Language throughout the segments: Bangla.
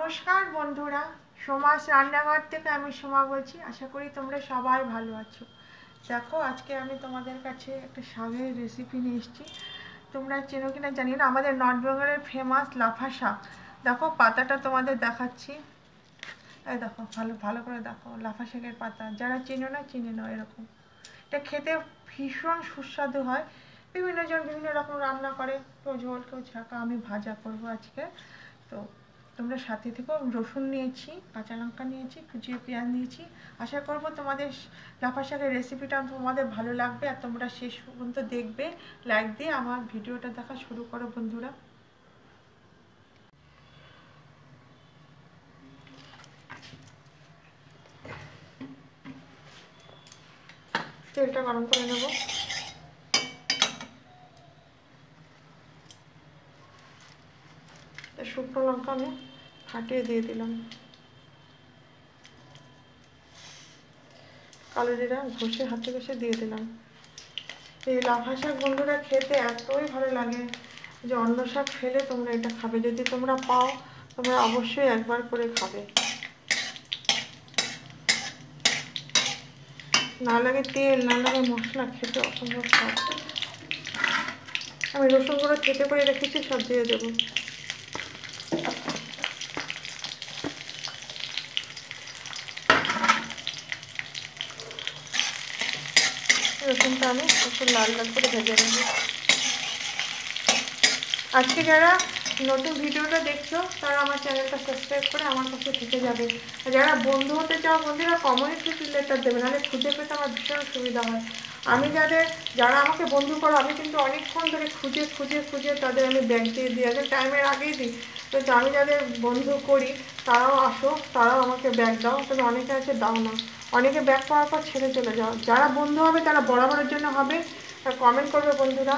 নমস্কার বন্ধুরা, সোমাস রান্নাঘর থেকে আমি সোমা বলছি। আশা করি তোমরা সবাই ভালো আছো। দেখো, আজকে আমি তোমাদের কাছে একটা শাকের রেসিপি নিয়ে এসেছি। তোমরা চেনো কিনা জানি না, আমাদের নর্থ বেঙ্গলের ফেমাস লাফা শাক। দেখো পাতাটা তোমাদের দেখাচ্ছি। এই দেখো, ভালো ভালো করে দেখো, লাফা শাকের পাতা। যারা চেনো না চিনে নাও। এরকম এটা খেতে ভীষণ সুস্বাদু হয়। বিভিন্ন জন বিভিন্ন রকম রান্না করে, কেউ ঝোল, কেউ ছাঁকা। আমি ভাজা করব আজকে। তো তোমরা সাথে থেকো। রসুন নিয়েছি, কাঁচা লঙ্কা নিয়েছি, কুচিয়ে পেঁয়াজ নিয়েছি। আশা করব তোমাদের লাফা শাকের রেসিপিটা তোমাদের ভালো লাগবে, আর তোমরা শেষ পর্যন্ত দেখবে। লাইক দিয়ে আমার ভিডিওটা দেখা শুরু করো বন্ধুরা। তেলটা গরম করে নেব। শুকনো লঙ্কা আমি ফাটিয়ে দিয়ে দিলাম। কালো জিরা ঘষে হাতে ঘষে দিয়ে দিলাম। এই লাফা শাক বন্ধুরা খেতে এতই ভালো লাগে যে অন্য শাক ফেলে তোমরা এটা খাবে। যদি তোমরা পাও, তোমরা অবশ্যই একবার করে খাবে। না লাগে তেল, না লাগে মশলা, খেতে অসম্ভব স্বাদ। আমি রসুনগুলো থেতে করে রেখেছি, সব দিয়ে দেবো। রসুনটা আমি একটু লাল লাল করে ভেজে নেব। আজকে যারা নতুন ভিডিওটা দেখছো তারা আমার চ্যানেলটা সাবস্ক্রাইব করে আমার কাছে থেকে যাবে। যারা বন্ধু হতে চাও বন্ধুরা কমিউনিটি লেটার দেবে, নাহলে খুঁজে পেতে আমার ভীষণ সুবিধা হয়। আমি যারা আমাকে বন্ধু করো, আমি কিন্তু অনেকক্ষণ ধরে খুঁজে খুঁজে খুঁজে তাদের আমি ব্যাগ দিয়ে দিই, আগে টাইমের আগেই দিই। তো আমি যাদের বন্ধু করি তারাও আসো, তারাও আমাকে ব্যাগ দাও। তবে অনেকে আছে দাও না, অনেকে ব্যাগ পাওয়ার পর ছেড়ে চলে যাও। যারা বন্ধু হবে তারা বরাবরের জন্য হবে। কমেন্ট করবে বন্ধুরা,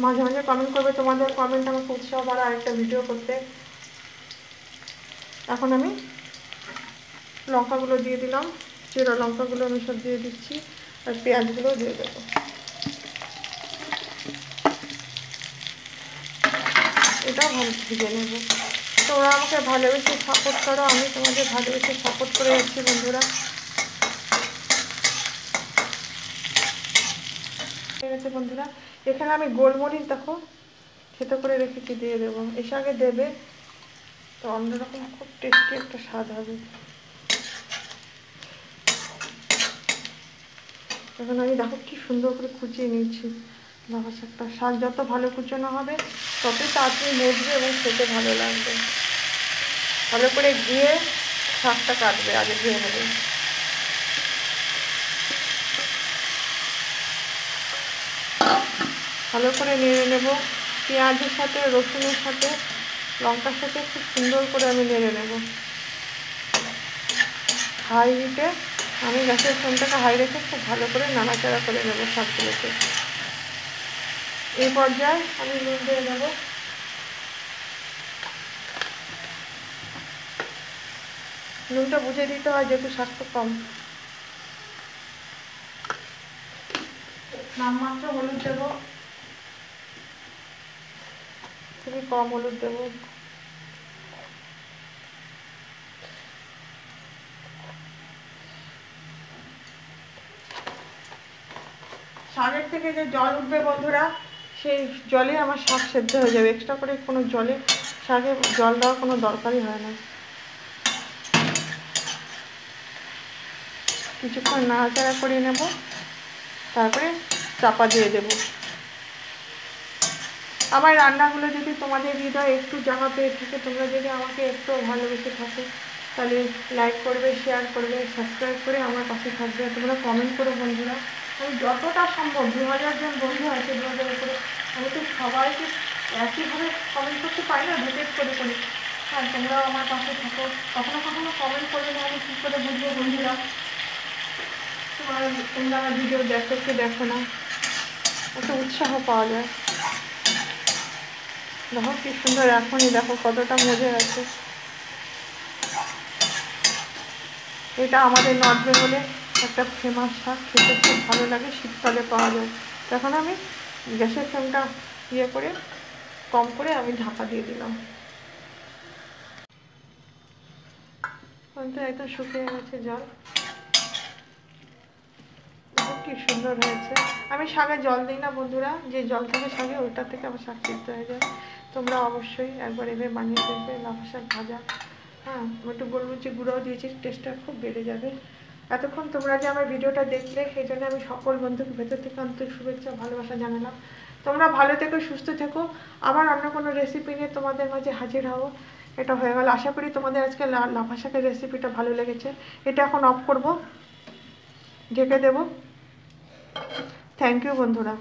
মাঝে মাঝে কমেন্ট করবে। তোমাদের কমেন্ট আমাকে উৎসাহ বাড়ায় আরেকটা ভিডিও করতে। এখন আমি লঙ্কাগুলো দিয়ে দিলাম, চেরা লঙ্কাগুলো আমি সব দিয়ে দিচ্ছি, আর পেঁয়াজগুলো দিয়ে দেবো। এটাও ভালো ভেজে নেব। তোমরা আমাকে ভালোবেসে সাপোর্ট করো, আমি তোমাদের ভালোবেসে সাপোর্ট করে যাচ্ছি বন্ধুরা। ঠিক আছে বন্ধুরা, এখানে আমি গোলমরিচ দেখো খেতে করে রেখেছি, দিয়ে দেবো। এসে আগে দেবে, তো অন্যরকম খুব টেস্টি একটা স্বাদ হবে। এখন আমি দেখো কি সুন্দর করে কুচিয়ে নিয়েছি লাফা শাকটা। শাক যত ভালো কুচানো হবে ততই তাড়াতাড়ি মরবে এবং খেতে ভালো লাগবে। ভালো করে ধুয়ে শাকটা কাটবে, আগে ধুয়ে নেবে। ভালো করে নেড়ে নেব পেঁয়াজের সাথে, রসুনের সাথে, লঙ্কার সাথে খুব সুন্দর করে আমি নেড়ে নেব। হাই হিটে আমি গ্যাসের ফ্লেমটাকে হাই রেখে খুব ভালো করে নাড়াচাড়া করে নেব শাকগুলোকে। এই পর্যায়ে আমি নুন দিয়ে নেব। নুনটা বুঝে দিতে হয় যেহেতু শাকটা কম। নামমাত্র হলুদ দেব, খুবই কম হলুদ দেব। শাকের থেকে যে জল উঠবে বন্ধুরা, সেই জলে আমার শাক সেদ্ধ হয়ে যাবে। এক্সট্রা করে কোনো জলে শাকে জল দেওয়ার কোনো দরকারই হয় না। কিছুক্ষণ নাড়াচাড়া করে নেব, তারপরে চাপা দিয়ে দেব। আমার রান্নাগুলো যদি তোমাদের হৃদয়ে একটু জায়গা পেয়ে থাকে, তোমরা যদি আমাকে একটু ভালোবেসে থাকো, তাহলে লাইক করবে, শেয়ার করবে, সাবস্ক্রাইব করে আমার পাশে থাকবে। তোমরা কমেন্ট করো বন্ধুরা। আমি যতটা সম্ভব, 2000 জন বন্ধু আছে 2000 উপরে, আমি তো সবাইকে একইভাবে কমেন্ট করতে পারি না, ভেটেট করে করে। হ্যাঁ, তোমরাও আমার পাশে থাকো। কখনো কখনো কমেন্ট করবে না, আমি কী করে বুঝবো বন্ধুরা তোমরা আমার ভিডিও দেখো কি দেখো না। একটা উৎসাহ পাওয়া যায়। দেখো কি সুন্দর, এখনই দেখো কতটা মজে আছে। এটা আমাদের নর্থ বেঙ্গলে একটা ফেমাস শাক, খেতে খুব ভালো লাগে, শীতকালে পাওয়া যায়। তখন আমি গ্যাসের ফ্লেমটা করে কম করে আমি ঢাকা দিয়ে দিলাম। কিন্তু একদম শুকিয়ে গেছে জল, কি সুন্দর হয়েছে। আমি শাকে জল দিই না বন্ধুরা, যে জল থাকে শাকে ওইটা থেকে আমার শাক সিদ্ধ হয়ে যায়। তোমরা অবশ্যই একবার এভাবে বানিয়ে দেখবে লাফা শাক ভাজা। হ্যাঁ, একটু গোলমরিচের গুঁড়োও দিয়েছি, টেস্টটা খুব বেড়ে যাবে। এতক্ষণ তোমরা যে আমার ভিডিওটা দেখলে সেই জন্য আমি সকল বন্ধুকে ভেতর থেকে আন্তরিক শুভেচ্ছা ভালোবাসা জানালাম। তোমরা ভালো থেকো, সুস্থ থেকো। আবার অন্য কোনো রেসিপি নিয়ে তোমাদের মাঝে হাজির হবো। এটা হয়ে গেল, আশা করি তোমাদের আজকে লাফা শাকের রেসিপিটা ভালো লেগেছে। এটা এখন অফ করব, ঢেকে দেবো। থ্যাংক ইউ বন্ধুরা।